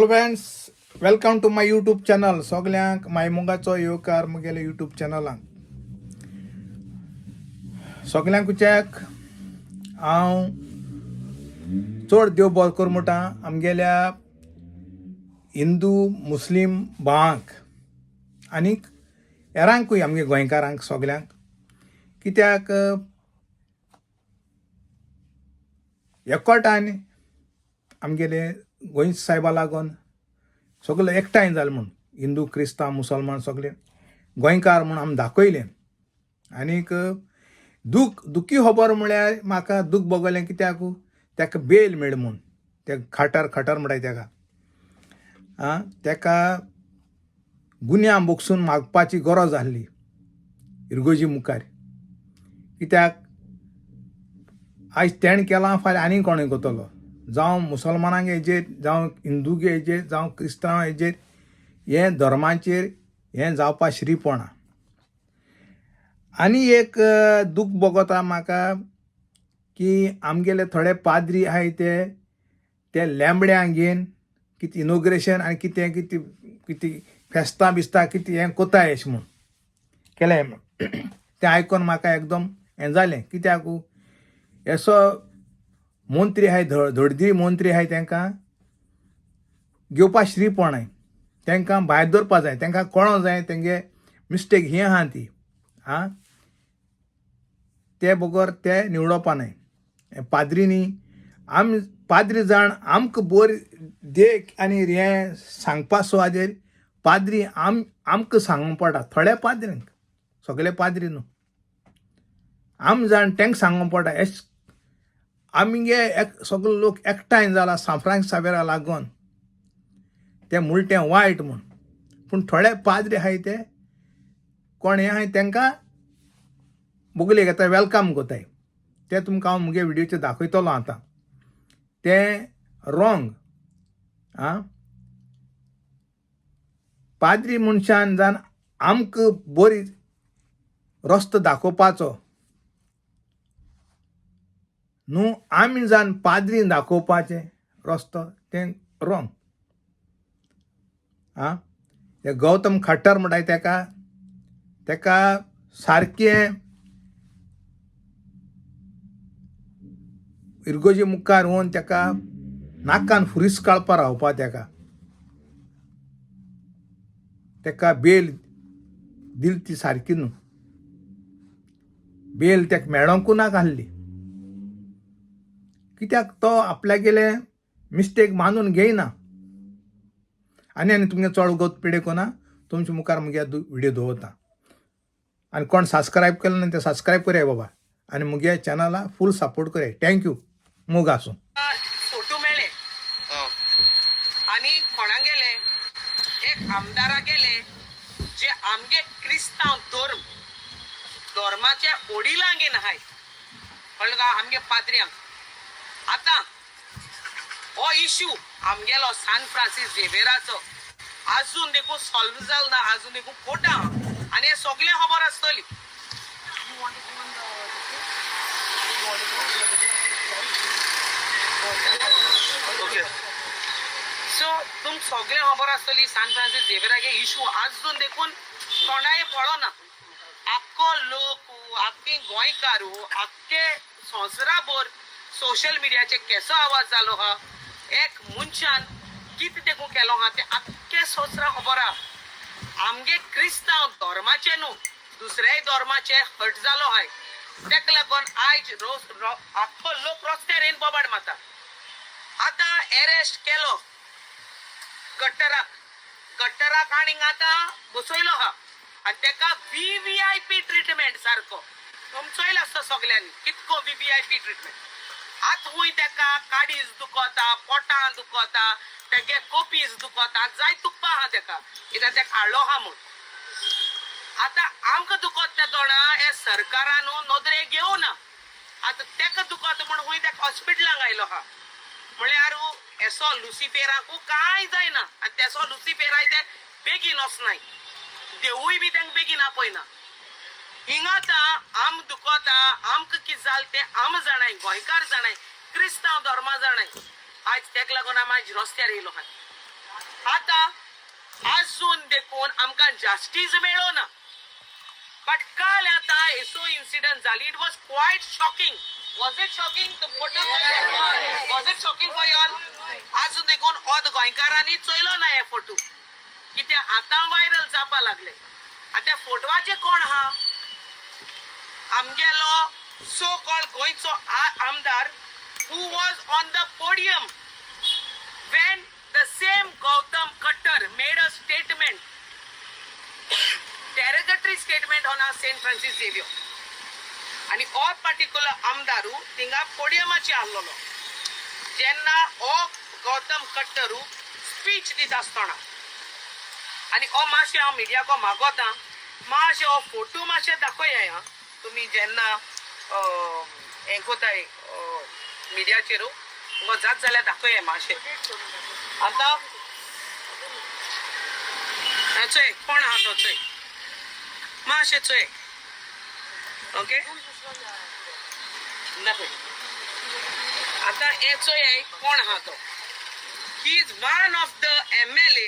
Friends, welcome to my YouTube channel. सगल्यांक मायमुगाचो येवकार मुगेले यूट्यूब चॅनलांक. सगल्यांकुच्याक हांव चड देव बरो करूं म्हणटा आमगेल्या हिंदू मुस्लीम भावांक आनीक हेरांकूय आमगे गोंयकारांक सगल्यांक. कित्याक एकवटान आमगेले गोंय सायबा लागून सगळे एकठांय जाले म्हूण हिंदू क्रिस्तांव मुसलमान सगळे गोंयकार म्हूण आमी दाखयलें. आनीक दुखी खबर म्हळ्यार म्हाका दूख भोगलें कित्याक ताका बेल मेळ म्हूण ते खटर म्हणटाय ताका ताका गुन्यांव बोगसून मागपाची गरज आसली इर्गोजी मुखार. कित्याक आयज तेण केलां फाल्यां आनी कोणूय करतलो, जावं मुसलमानांक हेजेर जावं हिंदूक हेजेर जावं क्रिस्तांव हेजेर हें धर्माचेर हें जावपा श्रीपणां. आनी एक दूख भोगता म्हाका की आमगेले थोडे पाद्री आहाय ते लेंबड्यांक घेवन कितें इनोग्रेशन आनी कितें कितें कितें फेस्तां बिस्तां कितें हें कोताय अशें म्हूण केलें. तें आयकून म्हाका एकदम हें जालें. कित्याक असो मंत्री आहाय धडधी मंत्री आहाय तांकां घेवपा श्रीपणाय, तांकां भायर दवरपा जाय, तांकां कळों जाय तेंगे मिस्टेक ही आहा ती ते बगर ते निवडोवपा न्हय. पाद्रीनी आमी पाद्री जाण आमकां बरी देख आनी हें सांगपा सुवातेर पाद्री आमकां सांगूंक पडटा. थोड्या पाद्रींक, सगळे पाद्री न्हू, आमी जाण तांकां सांगूंक पडटा. आमगे सगळे लोक एकठांय जाला सांफ्रांक साबेरा लागून तें म्हणटा तें वायट म्हूण. पूण थोडे पाद्री आहाय ते कोण हें आहाय तांकां बोगले घेता, वेलकम कोताय. ते तुमकां हांव मुगे व्हिडिओचेर दाखयतलो आतां. तें रॉंग. पाद्री मनशान जावन आमकां बरी रस्तो दाखोवपाचो न्हू, आमी जावन पाद्रीन दाखोवपाचें रस्तो, तें रॉंग. हे गौतम खट्टर म्हणटाय ताका सारकें इर्गोजी मुखार व्हरून ताका नाकान फुरीस काडपा रावपा. ताका बेल दिली ती सारकी न्हू. बेल ताका मेळोंकू नाका आसली. कित्याक तो आपल्यागेले मिस्टेक मानून घेयना. आनी तुमगे चड उगत पिडेको ना, तुमच्या मुखार मुगे व्हिडिओ दवरता. आनी कोण सबस्क्रायब केलें ना ते सबस्क्रायब कराय बाबा, आनी मुगे चॅनला फूल सपोर्ट कराय. थँक्यू. मोग आसूं. फोटो मेळ्ळे आनी कोणा गेले एक आमदारा गेले जे आमगे क्रिस्तांव धर्माचे वडिलांगेन आहाय कळ्ळें का, आमगे पाद्र्यांक. आतां हो इश्यू आमगेलो सान फ्रांसीस झेवियराचो आजून देखून सॉल्व जाल ना, आजून देखून कोटा आनी हे सगळे खबर आसतली. सो तुम सगळे खबर आसतली सान फ्रांसीस झेवियराचे इश्यू आजून देखून कोणाय पळोना. आख्खो लोक, आख्खे गोंयकार, आख्खे संवसाराभर सोशल मिडियाचे केसो आवाज जालो हा. एक मनशान कितें देखून केलो हा ते आख्खे संवसारा खबर आहा. आमगे क्रिस्तांव धर्माचे न्हू, दुसऱ्याय धर्माचे हट जालो हाय. तेका लागून आयज आख्खो लोक रस्त्यार येवन बोबाड मारता. आतां अरेस्ट केलो गट्टराक आनीक आतां बसयलो हा आनी तेका VVIP ट्रिटमेंट सारको चोयला आसता सगल्यांनी. कितको VVIP ट्रिटमेंट. आतां हूंय तेका काडीज दुखता, पोटां दुखता, तेगे कोपीज दुखता, जाय दुखपा आहा तेका, कित्याक तेका हाडलो आहा म्हूण. आतां आमकां दुखता त्या दोणा हे सरकारान नोंदरे घेवना. आतां तेका दुखता म्हूण हूंय तेका हॉस्पिटलांक आयलो आहा. म्हळ्यार एसो लुसिफेराकू कांय जायना आनी तेसो लुसिफेराय ते बेगीन वचनाय. देवूय बी तेंका बेगीन आपयना. हिंगा आतां आम दुखता, आमकां कितें जालें तें आमी जाणाय, गोंयकार जाणाय, क्रिस्तांव धर्मा जाणाय. आयज तेका लागून आमी आयज रस्त्यार येयलो आहाय. आता अजून देखून आमकां जस्टीस मेळो ना. बट काल आता एसो इन्सिडंट जाली. It was quiet shocking. Was it shocking? Was it shocking for you all? अजून देखून ओद गोंयकारांनी चोयलो ना हे फोटो, कित्याक आतां व्हायरल जावपा लागले. आनी त्या फोटवाचे कोण आहा? आमगेलो सो कॉल्ड गोंयचो आमदार who was on the podium when the same Gautam Khattar made a statement, derogatory statement on our St. Francis Xavier. आणि हो पर्टिक्युलर आमदारू थिंगा पोडियमाचेर आसलोलो जेन्ना हो गौतम कट्टरू स्पीच दिता आसतना. आणि हो मातशें हांव मिडियाको मागोता, मातशें हो फोटो मातशें दाखोयाय. हां तुमी जेन्ना हें कोताय मिडियाचेर हो जात जाल्यार दाखोयाय मातशें. आतां चोय कोण आहा तो चोय मातशें चोय. ओके दाखय. आतां हे चोय कोण आहा तो. He is one of the MLA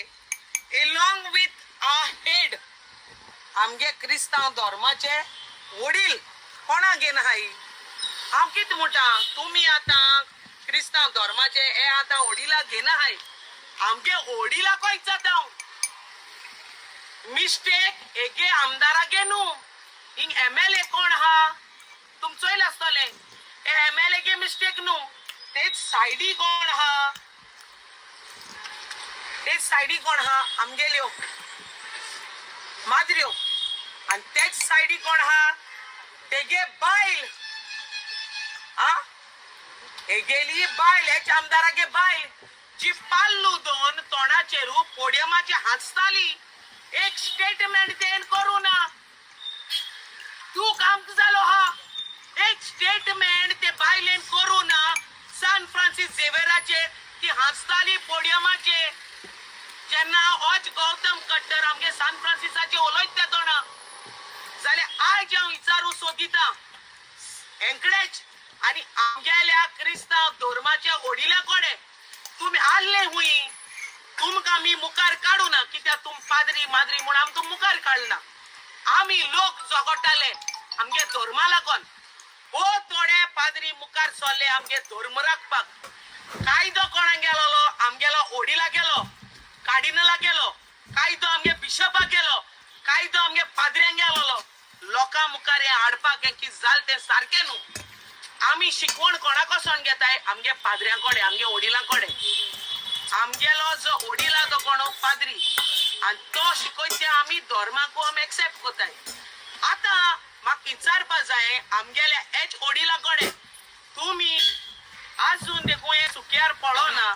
along with a head. आमगे क्रिस्तांव धर्माचे वडील कोणा घेन हाय. हांव कितें म्हणटा, तुमी आतां क्रिस्तांव धर्माचे हे आतां वडिलाक घेना हाय. आमगे वडिलाको इचाता हांव. मिस्टेक एके आमदारागे न्हू. हिंग MLA कोण आहा तुम चोयला आसतले. हे MLA गे मिस्टेक न्हू. तेच सायडी कोण आहा, तेच सायडी कोण आहा आमगेल्यो माद्र्यो. आणि तेच सायडी कोण आहा तेगे बायल. हेगेली बायल, हेच आमदारागे बायल जी पाल्लू दोन तोंडाचेरू पोडियमाचे हांसताली. एक स्टेटमेंट तेन करू ना. तू काम जालो हा. एक स्टेटमेंट ते बायलेन करू ना. सान फ्रांसिस झेवियराचे ती हांसताली पोडियमाचे. जेन्ना होच गौतम कट्टर आमगे सान फ्रांसिसाचे उलयता दोना जाल्यार आयज हांव विचारू सोदिता एंकडेज आनी आमगेल्या क्रिस्तांव धर्माच्या वडिलां कोडे तुमी आसले हुंय. तुमकां आमी मुखार काडू ना कित्याक तुम पाद्री माद्री म्हूण आमी तुम मुखार काडना. आमी लोक झगडटाले आमगे धर्मा लागोन. हो थोडे पाद्री मुखार सरले आमगे धर्म राखपाक. कायदो कोणाक गेलो? आमगेलो वडिला गेलो, कार्डिनला गेलो, कायदो आमगे बिशपाक गेलो, कायदो आमगे पाद्र्यांक गेलो. लोकां मुखार हे हाडपाक हें कितें जालें तें सारकें न्हू. आमी शिकवण कोणा कडसून घेताय? आमगे पाद्र्यां कडेन, आमगे वडिलां कडेन. आमगेलो जो वडील तो कोण पाद्री आनी तो शिकयता आमी धर्माकू आमी एक्सेप्ट कोताय. आतां म्हाका विचारपा जाय आमगेल्या हेच वडिलां कडेन तुमी आजून देखून हे सुक्यार पळोवना.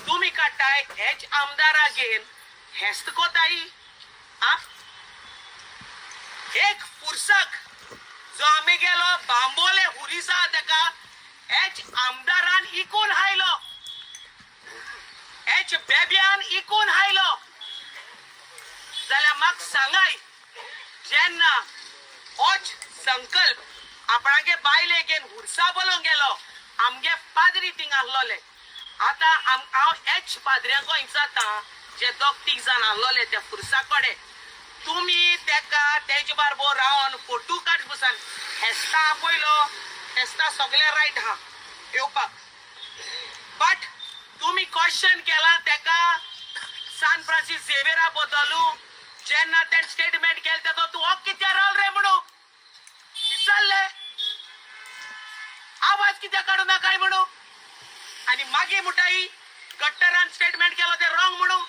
तुमी काडटाय हेच आमदारागेर हेस्त कोताय. एक पुरसाक जो आमी गेलो बांबोले हुरिसा तेका हेच आमदारान इकून हायलो. हेच बेब्यान इकून हायलो. जाल्यार म्हाका सांगाय जेन्ना होच संकल्प आपणागे बायले घेवन हुर्सा बोलोवंक गेलो आमगे पाद्री थिंग आसलोले. आतां हांव हेच पाद्र्यांको विचारता जे दोग तीग जाण आसलोले त्या फुर्सा कडेन तुमी तेका तेजे बारबर रावन फोटो काड बसान. हेस्ता आपयलो, हेस्ता सगळे रायट आहा येवपाक. बट तुमी क्वेश्चन केला तेका सान फ्रांसिस झेवियरा बद्दलू जेन्ना तें स्टेटमेंट केलें तेदो तूं हो कित्याक रावल रे म्हणू विचारले. आवाज कित्याक काडू नाकाय म्हणू. आनी मागीर म्हणटाय कट्टरान स्टेटमेंट केलो ते रॉंग म्हणू.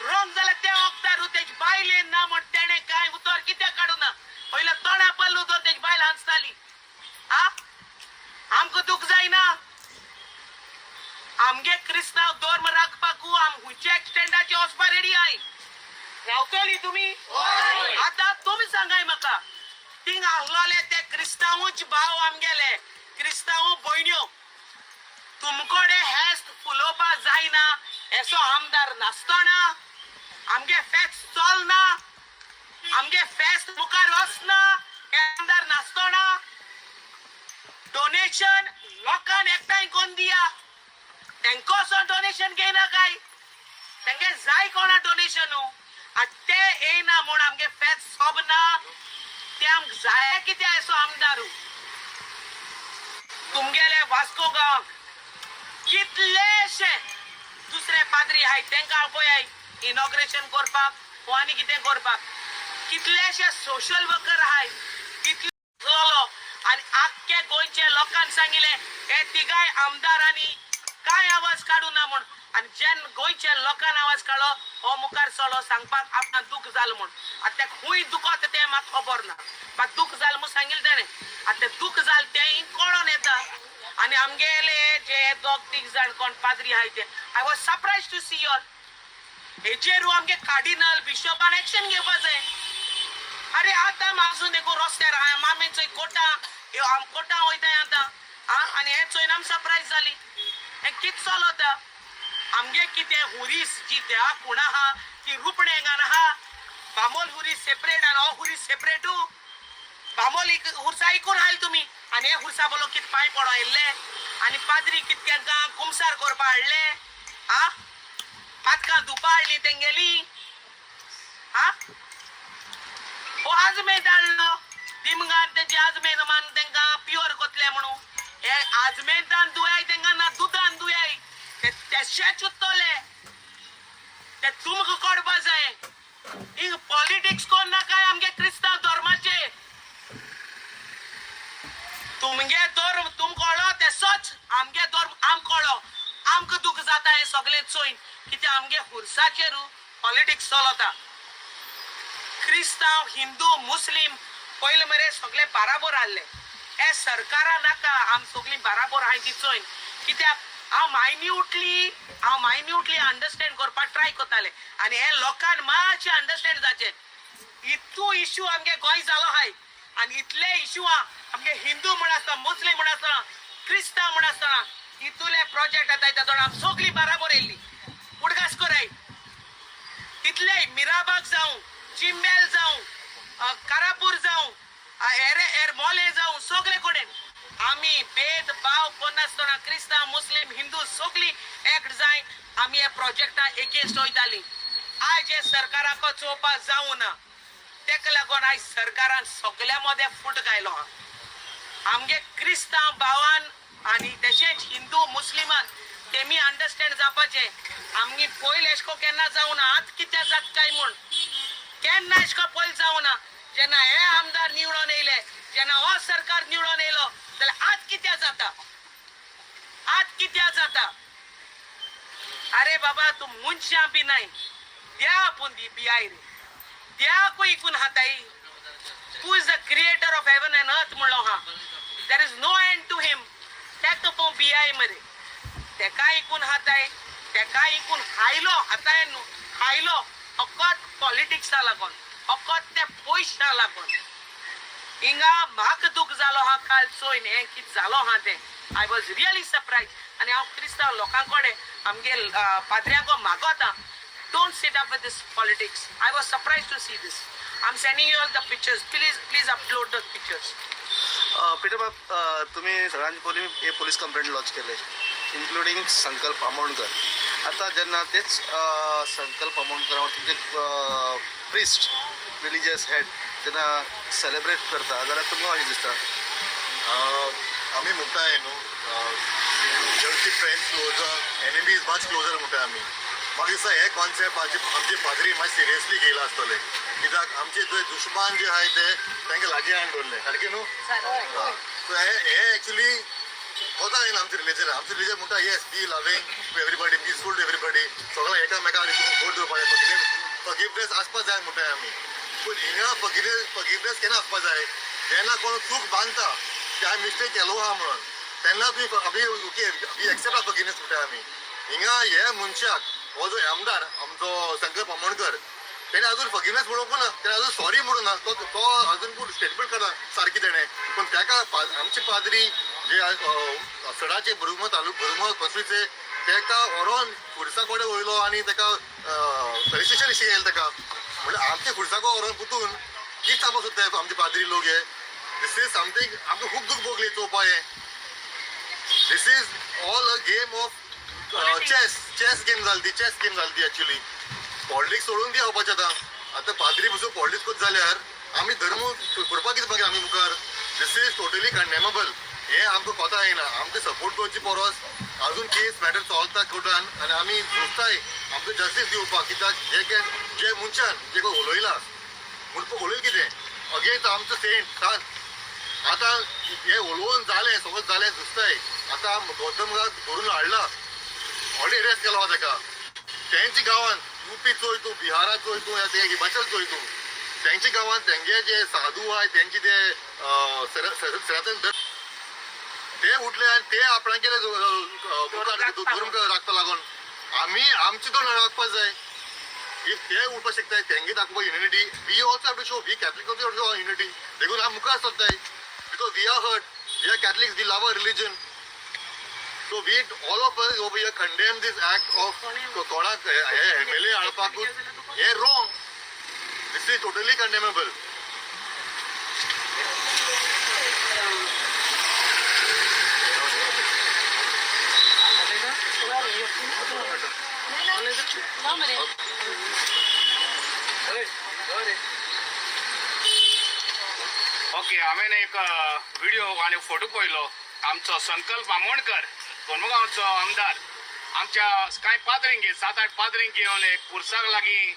रॉंग जाल्यार ते वखदारू तेज बायलेन ना म्हण तेणे कांय उतर कित्याक काडू ना. पयलो तोंडा पल्लू तो तेज बायल हांसताली. आमकां दूख जायना. आमगे क्रिस्तांव धर्म राखपाकू आम हुंयच्या एक्सटेंडाचे वचपा रेडी आहाय. रावतली तुमी? आतां तुमी सांगाय म्हाका थिंग आसलोले ते क्रिस्तांवूच भाव आमगेले क्रिस्तांव भयण्यो तुमकोडे हेस्त फुलोवपा जायना. एसो आमदार नासतना आमगे फेस्त चलना, आमगे फेस्त मुखार वचना. हे आमदार नासतना डोनेशन लोकांक एकठांय कोन्न दिया. तेंको असो डोनेशन घेयना काय. तेंगे जाय कोणा डोनेशन आनी ते येयना म्हूण आमगे फेस्त सोबना ते आमकां जाय कितें असो आमदार तुमगेले वास्को गांव कितलेशे दुसरे पाद्री आहाय तेंकां पळय इनॉग्रेशन करपाक वा आनी कितें करपाक कितलेशे सोशल वर्कर आहाय कितले आनी आख्खे गोंयचे लोकांक सांगिल्ले हे तिगाय आमदारांनी काय आवाज काडूं ना म्हूण आनी जेन्ना गोंयच्या लोकांन आवाज काडलो हो मुखार चलो सांगपाक आपणाक दूख जालें म्हूण आतां तेका खूंय दुखोता तें म्हाका खबर ना म्हाका दूख जालें म्हूण सांगिल्लें तेणें आतां तें दूख जालें तें कळोन येता आनी आमगेले जे 2-3 जाण कोण पाद्री आहाय ते I was surprise to see all हेजेरू आमगे कार्डिनल बिशपान एक्शन घेवपा जाय अरे आतां मागसून देखून रस्त्यार आहाय मामी चोय कोर्टां वयताय आतां आनी हे चोयन आमी सरप्रायज जाली हें कितें चलता आमगे कितें हुरीस जी देवा कोण आहा ती रुपणेंगान आहा बामोल हुरीस सेपरेट आनी हो हुरीस सेपरेटू बामोल हुर्सा आयकून आयले तुमी आनी हे हुर्सा बोलो कितें पांय पडो आयिल्ले आनी पाद्री कितें तांकां कुमसार करपा हाडले पातकां धुपा हाडली तेंगेली हो आजमेद हाडलो दिमगान तेजे आजमेद मान तांकां प्युअर कोतले म्हणून हे आजमेदान दुयाय तांकां ना दुदान दुयाय तेशेच उत्तोले ते तुमकां कळपा जाय हिंग पॉलिटिक्स कोण नाकाय आमगे क्रिस्तांव धर्माचे तुमगे धर्म तुम कळो तेसोच आमगे धर्म आम कळो आमकां दूख जाता हें सगळें चोयन कित्याक आमगे हुर्साचेर पॉलिटिक्स चलता क्रिस्तांव हिंदू मुस्लीम पयले मेरेन सगळे बाराबर आहले हे सरकारा नाका आम सगळीं बाराबर आहाय ती चोयन कित्याक हांव मायन्यूटली अंडरस्टँड करपाक ट्राय करताले आनी हे लोकांक मातशें अंडरस्टँड जाचें इतू इश्यू आमगे गोंय जालो आहाय आनी इतले इश्यू आमगे हिंदू म्हण आसतना मुस्लीम म्हण आसतना क्रिस्तांव म्हण आसतना इतुले प्रोजेक्ट येताय तातूंत आमी सगळीं बाराबर येयल्ली उडगास कोराय तितले मिराबाग जावं चिंबेल जावं कारापूर जावं हेर मोले जावं सगळे कडेन आमी भेद भाव कोन्नासतना क्रिस्तांव मुस्लीम हिंदू सगळीं एक जाय आमी हे प्रोजेक्टा एगेन्स्ट वयतालीं आयज हे सरकाराक चोवपाक जावं ना तेका लागून आयज सरकारान सगळ्या मदें फूट घायलो आहा आमगे क्रिस्तांव भावान आनी तशेंच हिंदू मुस्लिमान तेमी अंडरस्टँड जावपाचें आमगे पयले एशको केन्ना जावं ना आतां कितें जाता काय म्हूण केन्ना एशको पयलीं जावं ना जेन्ना हे आमदार निवडून येयले जेन्ना हो सरकार निवडून येयलो जाल्यार आज कित्या जाता अरे बाबा तूं मनशां बी नाय द्या आपूण दी बियाय रे द्याकूय इकून हाताय who is the creator of heaven and earth म्हणलो हा there is no end to him तेका पळोवन बियाय मरे तेका इकून हाताय तेका इकून हायलो हाताय न्हू हायलो फकत पॉलिटिक्सा लागून फकत ते पयशा लागून हिंगा म्हाका दूख जालो हा काल चोयन हें कितें जालो हा तें आय वॉज रियली सरप्रायज आनी हांव क्रिस्तांव लोकां कडेन आमगे पाद्र्यांक मागोता don't sit up with this politics I was surprise to see this I am sending you all the pictures please upload the pictures Peter बाब तुम्ही सगळ्यांनी पयलीं हे पोलीस कंप्लेंट लॉन्च केले इन्क्लुडींग संकल्प आमोणकर आता जेन्ना तेच संकल्प आमोणकर तुमचे प्रिस्ट रिलिजियस हेड जेन्ना सेलिब्रेट करता जाल्यार तुमकां अशें दिसता आमी म्हणटाय न्हू चर्ची फ्रेंड्स क्लोजर एनिमीज मात क्लोजर म्हणटाय आमी म्हाका दिसता हे कॉन्सेप्ट आमचे पाद्री मातशें सिरियसली घेयला आसतले कित्याक आमचे जे दुश्मन जे आहाय ते तांकां लागीं हाडून दवरले सारकें न्हू सो हे एक्चुली कोता येयना आमचे रिलीजन म्हणटा yes be loving to everybody peaceful to everybody सगळ्या एकामेकाक वोट दिवपाक फॉरगिवनेस आसपा जाय म्हणटाय आमी पूण हिंगा फॉरगिवनेस केन्ना आसपा जाय जेन्ना कोण चूक बांदता की हांवें मिस्टेक केलो आहा म्हणून तेन्ना तुमी ओके एक्सेप्ट ऑफ फॉरगिवनेस म्हणटाय आमी हिंगा हे मनशाक हो जो आमदार आमचो संकल्प आमोणकर तेणे अजून फॉरगिवनेस म्हणूंक ना तेणे अजून सॉरी म्हणून ना तो अजून पूण स्टेटमेंट करना सारकी तेणें पूण ताका आमचे पाद्री जे सडाचे भुरगो कॉन्स्टिट्युन्सीचे तेका व्हरोन खुर्सा कडेन वयलो आनी ताका रजिस्ट्रेशन इशू केलें ताका म्हणजे आमचे खुर्साको व्हरोन पुतून कितें सांगपाक सोदता आमचे पाद्री लोक हे दिस इज समथींग आमकां खूब दूख भोगली चोवपा हें this is all a game of chess game जाली ती ऍक्च्युली पॉलिटिक्स सोडून ती हावपाचें आतां पाद्री पसून पॉलिटिक्स कोत जाल्यार आमी धर्म करपाक कितें बाकी आमी मुखार दिस इज टोटली कंडेमेबल हे आमकां कोता येना आमकां सपोर्ट करची परस अजून केस मॅटर सॉल्व जाता कोर्टान आनी आमी झुजताय आमकां जस्टीस दिवपाक कित्याक जे मनशान जे कोण उलयला म्हणून उलयलें कितें अगेन्स्ट आमचो सेंट सांत आतां हे उलोवन जालें सगळें जालें झुजताय आतां गौतम धरून हाडला ऑलरेडी अरेस्ट केलो ताका तेंच्या गांवांत युपी चोय तूं बिहारात चोय तूं ते हिमाचल चोय तूं तेंच्या गांवांत तेंगे जे साधू आहाय तेंचे ते सनातन ते उठले आनी ते आपणाचे धर्म राखपा लागून आमी आमचे दोन राखपा जाय इफ ते उठपा शकताय तेंगे दाखोवपा unity we also have to show we Catholic also show unity देखून आमी मुखार सोदताय because we are hurt we are Catholics we love our religion So we all of us over here condemn this act of कोणाक MLA हाडपाकूच हे wrong. This is totally condemnable. Okay हांवें एक video आणि photo पळयलो आमचो संकल्प आमोणकर कोरमगांवचो आमदार आमच्या कांय पाद्रींक 7-8 पाद्रींक घेवन एक पुरसाक लागीं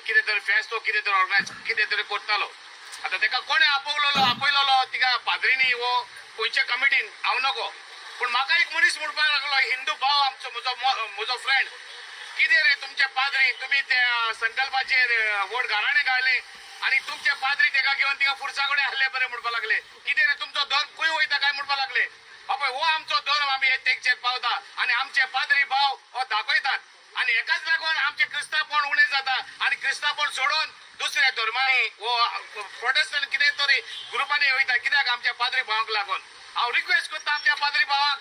कितें तरी फेस्तो कितें तरी ऑर्गनायज कितें तरी करतालो आतां ताका कोणें आपयलेलो तिका पाद्रींनी वो खंयच्या कमिटीन हांव नगो पूण म्हाका एक मनीस म्हणपाक लागलो हिंदू भाव आमचो म्हजो फ्रेंड कितें रे तुमचे पाद्री तुमी त्या संकल्पाचेर वोट घराणे घाले आणि तुमचे पाद्री तेका घेवन तिका पुरसा कडेन हाडले बरें म्हणपाक लागले कितें रे तुमचो धर्म खंय वयता काय म्हणपाक लागले बापय हो आमचो धर्म आमी हे तेगचेर पावता आणि आमचे पाद्री भाव हो दाखयतात आणि एकाच लागून आमचे क्रिस्तांवपण उणें जाता आणि क्रिस्तांवपण सोडून दुसऱ्या धर्मांनी वो प्रोटेस्टंट कितें तरी ग्रुपांनी वयता कित्याक आमच्या पाद्री भावांक लागून हांव रिक्वेस्ट करता आमच्या पाद्री भावाक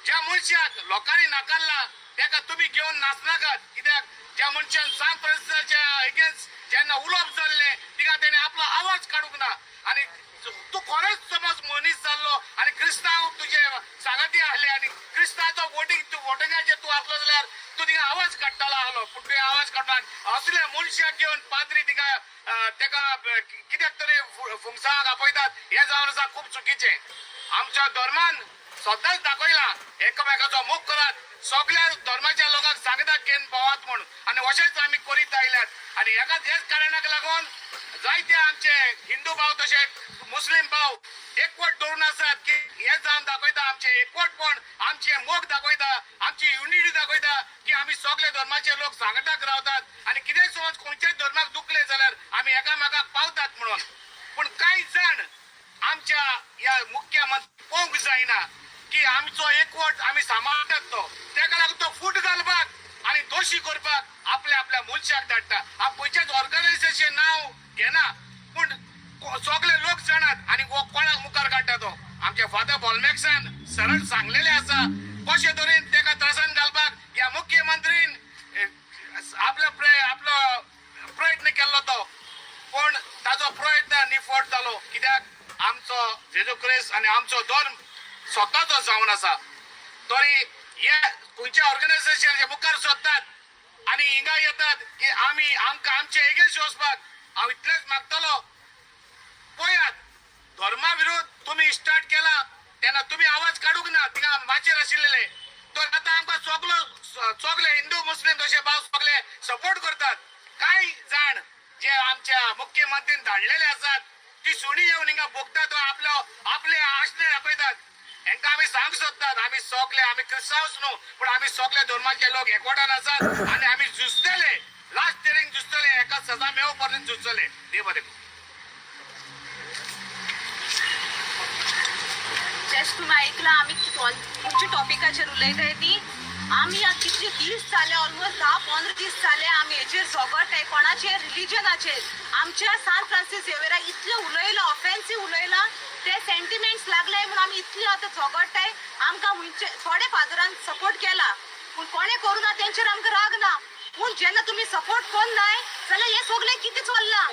ज्या मनशाक लोकांनी नाकारला तेका तुमी घेवन नाचनाकात कित्याक ज्या मनशान सांत फ्रांसिसाच्या अगेन्स्ट जेन्ना उलोवप जाल्लें तिका तेणें आपलो आवाज काडूंक ना आणि तू खरोच समज मनीस जाल्लो आणि क्रिस्तांव तुजे सांगाती आहले आणि क्रिस्तांचो वोटिंगाचेर तूं आसलो जाल्यार तूं तिका आवाज काडटालो आहलो पूण तुवें आवाज काडना असल्या मनशाक घेवन पाद्री तिका तेका कित्याक तरी फुंगसाक आपयतात हें जावन आसा खूब चुकीचें आमच्या धर्मान सदांच दाखयला एकामेकाचो मोग करात सगळ्या धर्माच्या लोकांक सांगतात घेवन भोवात म्हूण आनी अशेंच आमी करीत आयल्यात आनी हेच कारणाक लागून जायते आमचे हिंदू भाव तशेंच मुस्लीम भाव एकवट धरून आसात की हे जावन दाखयता आमचे एकवटपण आमचे मोग दाखयता आमची युनिटी दाखयता की आमी सगळे धर्माचे लोक सांगटाक रावतात आनी कितेंय समज खंयच्याय धर्माक दुखले जाल्यार आमी एकामेकाक पावतात म्हणून पूण कांय जाण आमच्या ह्या मुख्यमंत्री पळोवंक जायना की आमचो एकवट आमी सांबाळटात तो तेका लागून तो फूट घालपाक आणि दोशी करपाक आपल्या मनशाक धाडटा हांव खंयच्याच ऑर्गनायझेशन नांव घेना पूण सगळे लोक जाणात आणि कोणाक मुखार काडटा तो आमच्या फादर बॉलमॅक्सान सरळ सांगलेले आसा कशे तरेन तेका त्रासान घालपाक ह्या मुख्यमंत्रीन आपलो प्रयत्न केल्लो तो पूण ताजो प्रयत्न निफट जालो कित्याक आमचो जेजू क्रिस्त आणि आमचो धर्म स्वताचो जावन आसा तरी हे खंयच्या ऑर्गनायझेशनाचे मुखार सोदतात आणि हिंगा येतात की आमकां आमचे एगेन्स्ट वचपाक हांव इतलेंच मागतलो पळयात धर्मा विरोध तुम्ही स्टार्ट केला तेन्ना तुम्ही आवाज काडूंक ना तिका माचेर आशिल्ले तर आतां आमकां सगळे हिंदू मुस्लीम तशे भाव सगळे सपोर्ट करतात कांय जाण जे आमच्या मुख्यमंत्रीन धाडलेले आसात ती सुणी येवन हिंगा भोगतात आपले आशणे दाखयतात हेंका आमी सांग सोदतात आमी क्रिस्तांवच न्हू पूण आमी सगळे धर्माचे लोक एकवटान आसात आनी आमी झुजतले लास्ट तेरेन झुजतले एका सजा मेळो पर्यंत झुजतले देव बरें जस्ट तुम्ही ऐकलं आम्ही तुमच्या टॉपिकाचेर उलयताय ती आम्ही कितली दीस जाले ऑलमोस्ट 10-15 दीस जाले आम्ही हेचेर झगडटाय कोणाचेर रिलीजनाचेर आमच्या सांत फ्रांसीस झेवियरा इतलें उलयला ऑफेन्सीव उलयला ते सेंटिमेंट्स लागले म्हणून आम्ही इतली आतां झगडटाय आमकां थोडे फादरान सपोर्ट केला पूण कोणें करूना तेंचेर आमकां राग ना पूण जेन्ना तुमी सपोर्ट करनाय जाल्यार हे सगळें कितें चल्लां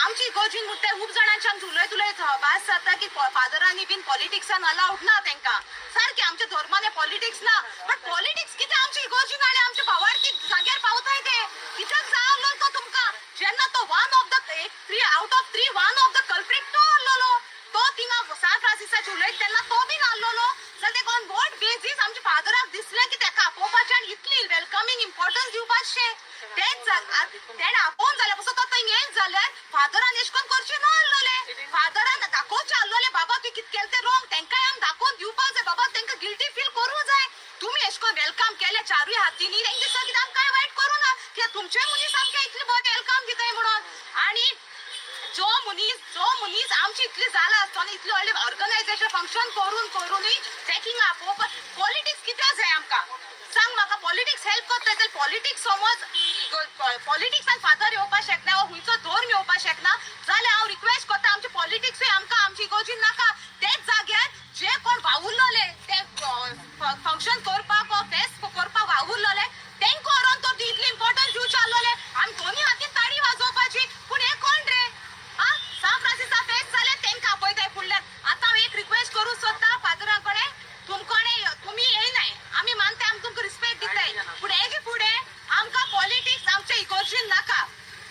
आमची इगोर्जीन मुद्दे खूप जाणांची आमची उलय भास जाता की फादरांनी बीन पॉलिटिक्सान अलाउड ना तेंका सारखे आमच्या धर्माने पॉलिटिक्स ना बट पॉलिटिक्स किती आमची इगोर्जीन आणि आमच्या भावार्थी जाग्यार पावताय ते कित्याक जावलो तो तुमका जेन्ना तो one of the 3 out of 3 one of the culprit तो आसलो तो थिंगा सान फ्रांसिसाचे उलयत तेन्ना तो बीन आसलो जाल्यार ते ऑन वॉट बेजीस आमच्या फादराक दिसलें की तेका आपोवपाचें आनी इतली वेलकमिंग इम्पॉर्टन्स दिवपाचें तेच तेणें आपोवन जाल्यार पासून तो थंय येयत जाल्यार फादरान एश कोन्न करचें ना आसलोलें फादरान दाखोवचें आसलोलें बाबा तुवें कितें केलें तें रॉंग तेंकाय आमी दाखोवन दिवपाक जाय बाबा तेंकां गिल्टी फील करूं जाय तुमी एश कोन्न वेलकम केलें चारूय हातींनी तेंकां दिसता कितें आमी कांय वायट करूं ना कित्याक तुमचे मनीस आमकां इतले बरें वेलकम दिताय म्हणून आणि जो मनीस आमची इतली जाला आसतना इतले व्हडले ऑर्गनायझेशन फंक्शन करूनय चॅकिंग आपोवप पॉलिटिक्स कित्याक जाय आमकां सांग म्हाका पॉलिटिक्स हेल्प करता जाल्यार पॉलिटिक्स समज पॉलिटिक्सान फादर येवपाक शकना वा खंयचो धर्म येवपाक शकना जाल्यार हांव रिक्वेस्ट करता आमचे पॉलिटिक्सूय आमकां आमची इगोर्जीन नाका तेच जाग्यार जे कोण वावुरलोले ते फंक्शन करपाक वा फेस्ट करपाक वावुरलोले तेंका व्हरोन तो इतली इम्पॉर्टन्स दिवचे आसलोले आमी दोनी हातीन ताळी वाजोवपाची पूण हे कोण रे सान फ्रांसिसा फेस्ट जाले तेंका आपयताय फुडल्यान आतां हांव एक रिक्वेस्ट करूं सोदता फादरा कडेन तुमी येयनाय आमी मानताय आमी तुमकां रिस्पेक्ट दिताय पूण हेजे फुडें आमकां पॉलिटिक्स आमच्या इगोर्जीन नाका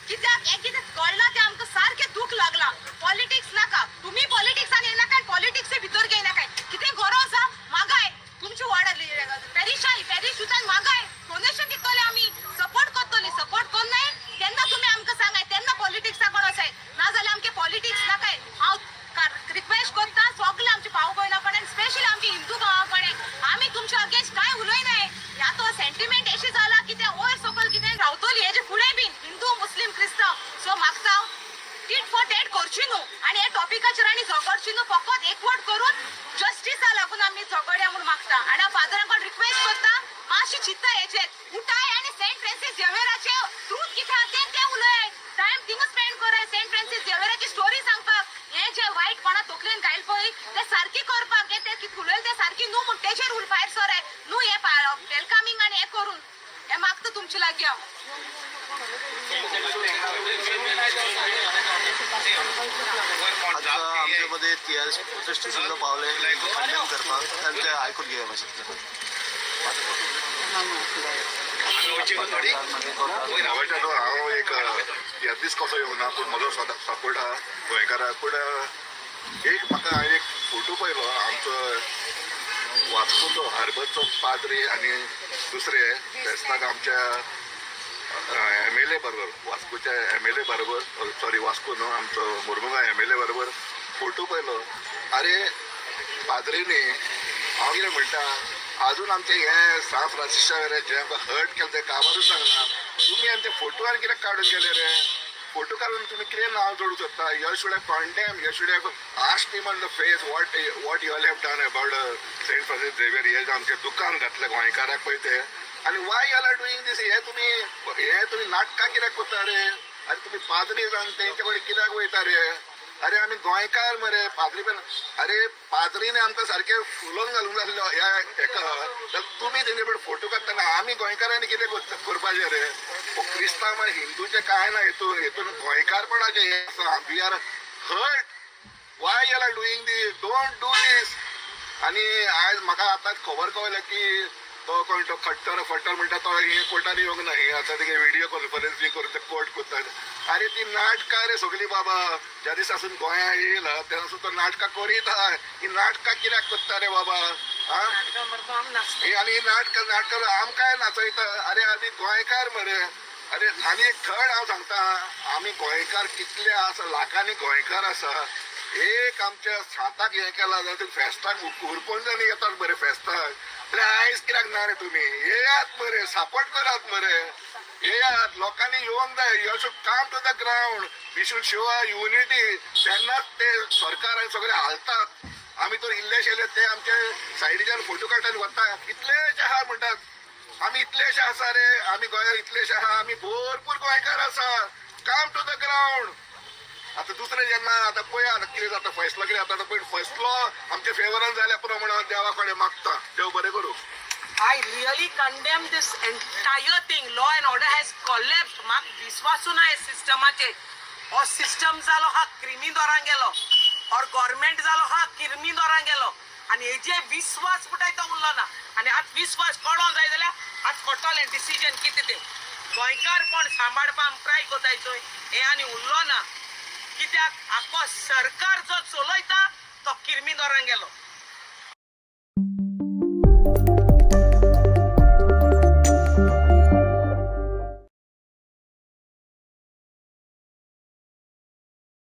कित्याक हे कितें घडलां तें आमकां सारकें दूख लागलां पॉलिटिक्स नाका तुमी पॉलिटिक्सान येयनाका आनी पॉलिटिक्सचे भितर घेयनाकाय कितें गरज आसा मागाय तुमची पॅरिशूच्यान मागाय डोनेशन दितले आमी सपोर्ट करतली सपोर्ट करनाय तेन्ना तुमी आमकां सांगाय तेन्ना पॉलिटिक्सा कोण आसाय नाजाल्यार आमचे पॉलिटिक्स नाकाय हांव रिक्वेस्ट करता सगळे आमचे भाव भयणां कडेन स्पेशली आमचे हिंदू भावा कडेन आमी तुमच्या अगेन्स्ट कांय उलयनाय ह्या तो सेंटिमेंट अशी जाला की ते वयर सकयल कितें रावतली हेजे फुडें बीन हिंदू मुस्लीम क्रिस्तांव सो मागता टीट फॉर टॅट करची न्हू आनी हे टॉपिकाचेर आनी झगडची न्हू फकत एकवट करून जस्टिसा लागून आमी झगड्या म्हूण मागता आनी हांव फादरांकडे रिक्वेस्ट करता मातशी चिंता हेचेर उठाय आनी सेंट फ्रांसीस झेवियराचे ट्रूथ कितें आसा तें उलय टायम थिंगा स्पेंड कराय सेंट फ्रांसीस झेवियराची स्टोरी सांगपाक हे जे वायट कोणा तकलेन घायल पळय ते सारकी करपाक हे ते कितें उलयले ते सारकी न्हू म्हूण तेचेर उल भायर सराय न्हू हे वेलकमिंग आनी हे करून हे मागता तुमचे लागीं हांव आता आमच्यामध्ये TRS प्रोटेस्ट सुद्धा पावले कंडेम करपाक त्यांचे आयकून घेया मातशें हांव एक यादीच कसो येवना पूण म्हजो सपोर्ट आहा गोंयकाराक पूण एक म्हाका हांवें एक फोटो पळयलो आमचो वास्कोचो हार्बरचो पाद्री आनी दुसरे फेस्ताक आमच्या MLA बरोबर वास्कोच्या MLA बरोबर सॉरी वास्को न्हू आमचो मुर्मुगांव MLA बरोबर फोटो पळयलो अरे पाद्रीनी हांव कितें म्हणटा अजून आमचे हे सान फ्रांसिसा रे जे आमकां हर्ट केलें तें काबारूच सांगना तुमी आनी ते फोटो आनी कित्याक काडून गेले रे फोटो काडून तुमी कितें नांव जोडूंक सोदता you should have condemn you should have asked him on the face what you all have done about Saint Francis Xavier हे जे आमचें दुकान घातलें गोंयकाराक पळय ते आनी why you are doing this हे तुमी नाटकां कित्याक करता रे आनी तुमी पाद्री जावन तेंचे कडेन कित्याक वयता रे अरे आमी गोंयकार मरे पाद्री पण अरे पाद्रीने आमकां सारकें फुलोवन घालूंक जाल्लो ह्या हेका तुमी तेंचे कडेन फोटो काडटना आमी गोंयकारांनी कितें करपाचें रे क्रिस्तांव आनी हिंदूचें कांय ना हेतून गोंयकारपणाचें हें आसा we are hurt why you are doing this don't do this आनी आयज म्हाका आतांच खबर कळ्ळें की तो कोण तो फट्टर म्हणटा तो हे कोर्टान येवंक ना हे आतां तेगे व्हिडियो कॉन्फरन्स बी करून ते कोर्ट करतात अरे ती नाटकां रे सगळीं बाबा ज्या दिसासून गोंया येयला त्या दिसून तो नाटकां करीत आहा ही नाटकां कित्याक करता रे बाबा आनी नाटकां आमकांय नाचयता अरे आमी गोंयकार मरे अरे आनी एक थर्ड हांव सांगता आमी गोंयकार कितले आसा लाखांनी गोंयकार आसा एक आमच्या साताक हें केलां जाल्यार फेस्ताक उरपण जाणी येतात बरे फेस्ताक आयज कित्याक ना रे तुमी येयात मरे सपोर्ट करात मरे येयात लोकांनी येवंक जाय you should come to the ground we should show a unity तेन्नाच ते सरकार सगळे हालतात आमी तर इल्लेशे ते आमचे सायडीच्यान फोटो काडटात वतात कितलेशे आहा म्हणटात आमी इतलेशे आसा रे आमी गोंयार इतलेशे आहा आमी भरपूर गोंयकार आसा कम टू द ग्राउंड आता दुसरे जेन्ना आता पळया कितें जाता फैसलो कितें जाता पण फैसलो आमच्या फेवरान जाल्या प्रमाणे देवा कडेन मागता देव बरें करूं I really condemn this entire thing. Law and order has collapsed. म्हाका विश्वासू ना हे सिस्टमाचेर हो सिस्टम जालो हा क्रिमी दरांक गेलो और गव्हर्नमेंट जालो हा किरमी दरांक गेलो आणि हेजे विश्वास कुठे तो उरलो ना आणि आज विश्वास कोणो जाय जाल्यार आज कोटोलें डिसिजन कितें ते गोंयकार कोण सांबाळपा ट्राय कोतायचो हे आनी उरलो ना कित्याक आखो सरकार जो चलयता तो किरमी दरांक गेलो